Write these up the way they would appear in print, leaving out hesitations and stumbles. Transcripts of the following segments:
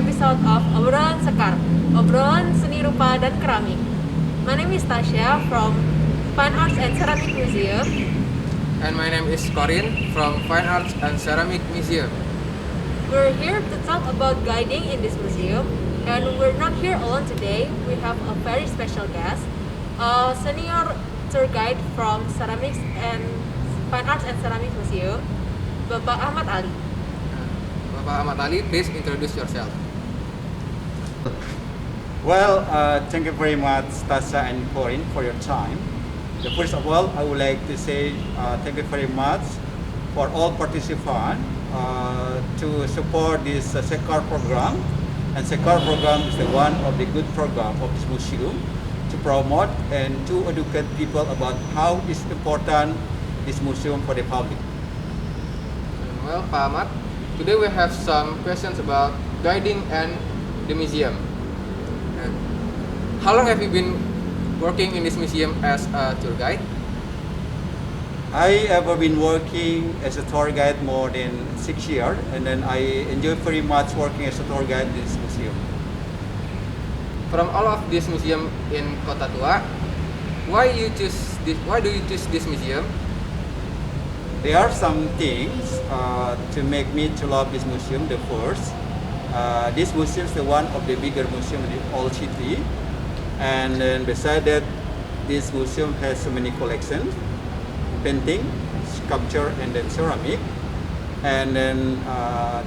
episode of Obrolan Sekar, Obrolan Seni Rupa dan Keramik. My name is Tasya from Fine Arts and Ceramic Museum. And my name is Corinne from Fine Arts and Ceramic Museum. We're here to talk about guiding in this museum, and we're not here alone today. We have a very special guest, a senior tour guide from Ceramics and Fine Arts and Ceramic Museum, Bapak Ahmad Ali. Bapak Ahmad Ali, please introduce yourself. Well, thank you very much, Tasha and Corinne, for your time. First of all, I would like to say thank you very much for all participants to support this Sekar program. And Sekar program is the one of the good program of this museum to promote and to educate people about how is important this museum for the public. Well, Pak Ahmad, today we have some questions about guiding and the museum. How long have you been working in this museum as a tour guide? I have been working as a tour guide more than 6 years, and then I enjoy very much working as a tour guide in this museum. From all of this museum in Kota Tua, why do you choose this museum? There are some things to make me to love this museum. The first, this museum is the one of the bigger museum in the whole city, and then beside that, this museum has so many collections: painting, sculpture, and then ceramic. And then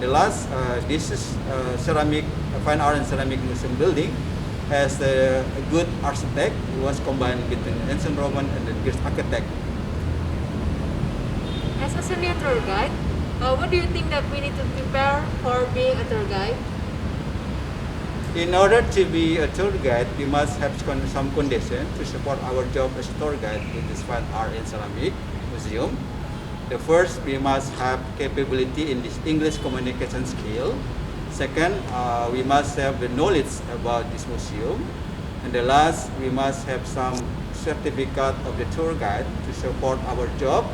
the last, this is ceramic, Fine Art and Ceramic Museum building has a good architect. It was combined between ancient Roman and the Greek architect. As a senior tour guide, what do you think that we need to prepare for being a tour guide? In order to be a tour guide, we must have some condition to support our job as a tour guide in this Fine Art and Ceramic Museum. The first, we must have capability in this English communication skill. Second, we must have the knowledge about this museum. And the last, we must have some certificate of the tour guide to support our job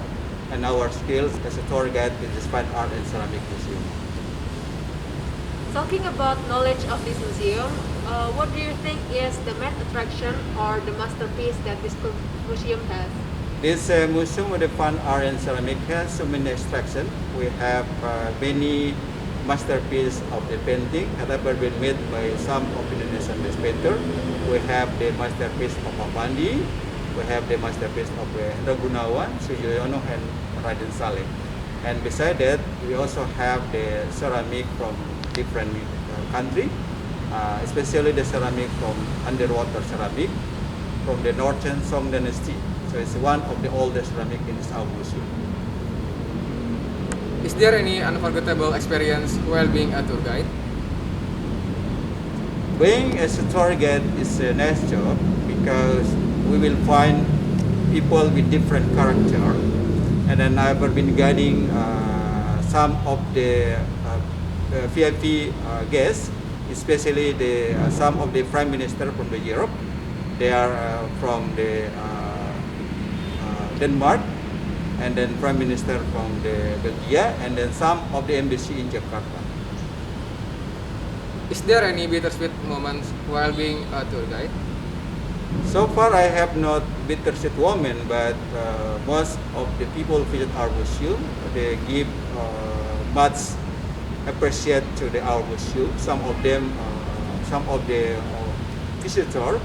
and our skills as a tour guide in this Fine Art and Ceramic Museum. Talking about knowledge of this museum, what do you think is the main attraction or the masterpiece that this museum has? This museum with the Fine Art and Ceramic has so many attractions. We have many masterpieces of the painting that have been made by some of the Indonesian painters. We have the masterpiece of Pemandu. We have the masterpiece of Hendra Gunawan, Sujoyono, and Raden Saleh. And beside that, we also have the ceramic from different country, especially the ceramic from underwater ceramic from the Northern Song Dynasty. So it's one of the oldest ceramic in our museum. Is there any unforgettable experience while being a tour guide? Being as a tour guide is a nice job because we will find people with different character, and then I've been guiding some of the VIP guests, especially some of the prime minister from the Europe. They are from the Denmark, and then prime minister from the Belgium, and then some of the embassy in Jakarta. Is there any bittersweet moments while being a tour guide? So far, I have not bittersweet moment, but most of the people visit our museum. They give much appreciate to our museum. Some of them, some of the visitors,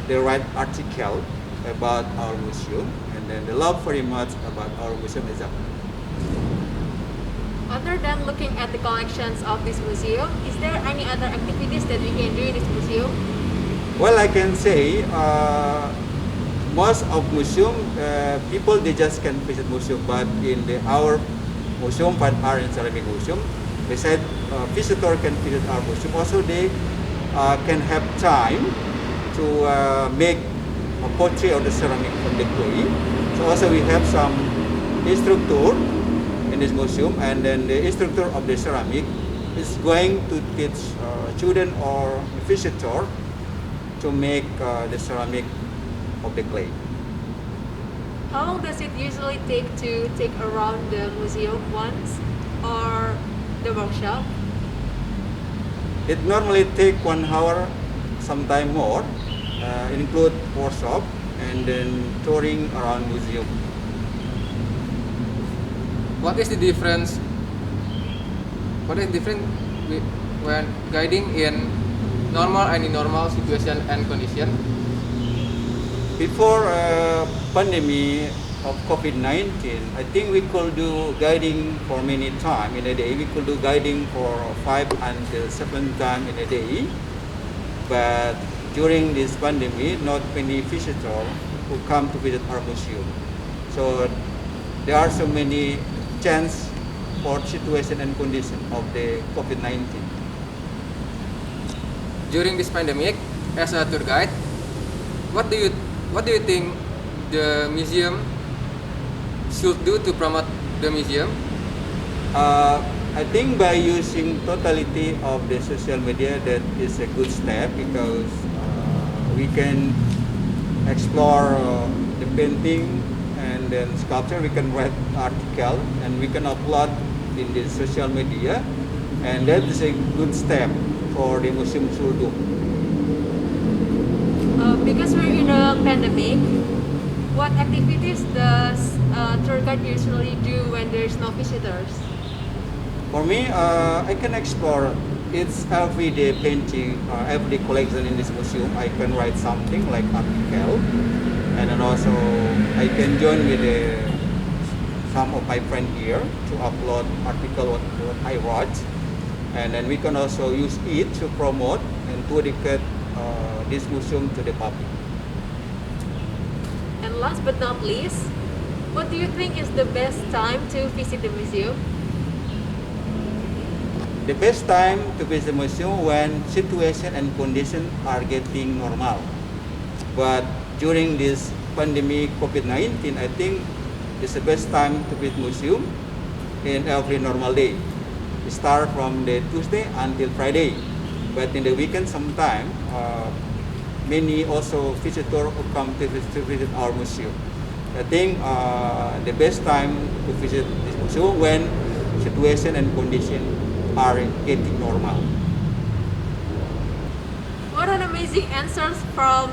they write article about our museum, and then they love very much about our museum itself. Other than looking at the collections of this museum, is there any other activities that we can do in this museum? Well, I can say most of museum people they just can visit museum, but in our museum, Fine Art and Ceramic Museum, besides visitor can visit our museum, also they can have time to make a portrait of the ceramic from the clay. So also we have some instructor in this museum, and then the instructor of the ceramic is going to teach children or visitor to make the ceramic of the clay. How long does it usually take to take around the museum once or the workshop? It normally take 1 hour, sometime more, include workshop and then touring around museum. What is the difference? What is different when guiding in normal and normal situation and condition? Before pandemic of COVID-19, I think we could do guiding for many time in a day. We could do guiding for 5 until 7 times in a day. But during this pandemic, not many visitors who come to visit our museum. So there are so many chance for situation and condition of the COVID-19. During this pandemic, as a tour guide, what do you think the museum should do to promote the museum? I think by using totality of the social media, that is a good step because we can explore the painting and then sculpture. We can write article and we can upload in the social media, and that is a good step for the museum to do. Because we're in a pandemic, what activities does tour guide usually do when there's no visitors? For me, I can explore its everyday painting, everyday collection in this museum. I can write something like article, and then also I can join with some of my friends here to upload article what I wrote, and then we can also use it to promote and to educate this museum to the public. And last but not least, what do you think is the best time to visit the museum? The best time to visit the museum when situation and condition are getting normal. But during this pandemic COVID-19, I think it's the best time to visit museum in every normal day. We start from the Tuesday until Friday. But in the weekend sometime, many also visitors who come to visit our museum. I think the best time to visit this museum when situation and condition are getting normal. What an amazing answers from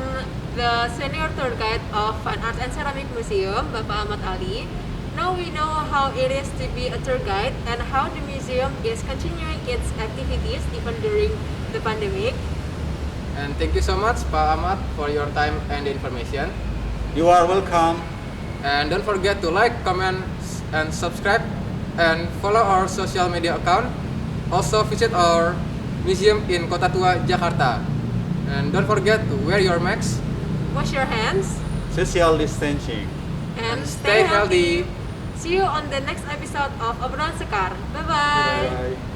the senior tour guide of Fine Art and Ceramic Museum, Bapak Ahmad Ali. Now we know how it is to be a tour guide and how the museum is continuing its activities even during the pandemic. And thank you so much, Pak Ahmad, for your time and information. You are welcome. And don't forget to like, comment, and subscribe, and follow our social media account. Also visit our museum in Kota Tua, Jakarta. And don't forget to wear your mask Wash your hands Social distancing. and stay healthy. See you on the next episode of Obrolan Sekar. Bye-bye. Bye.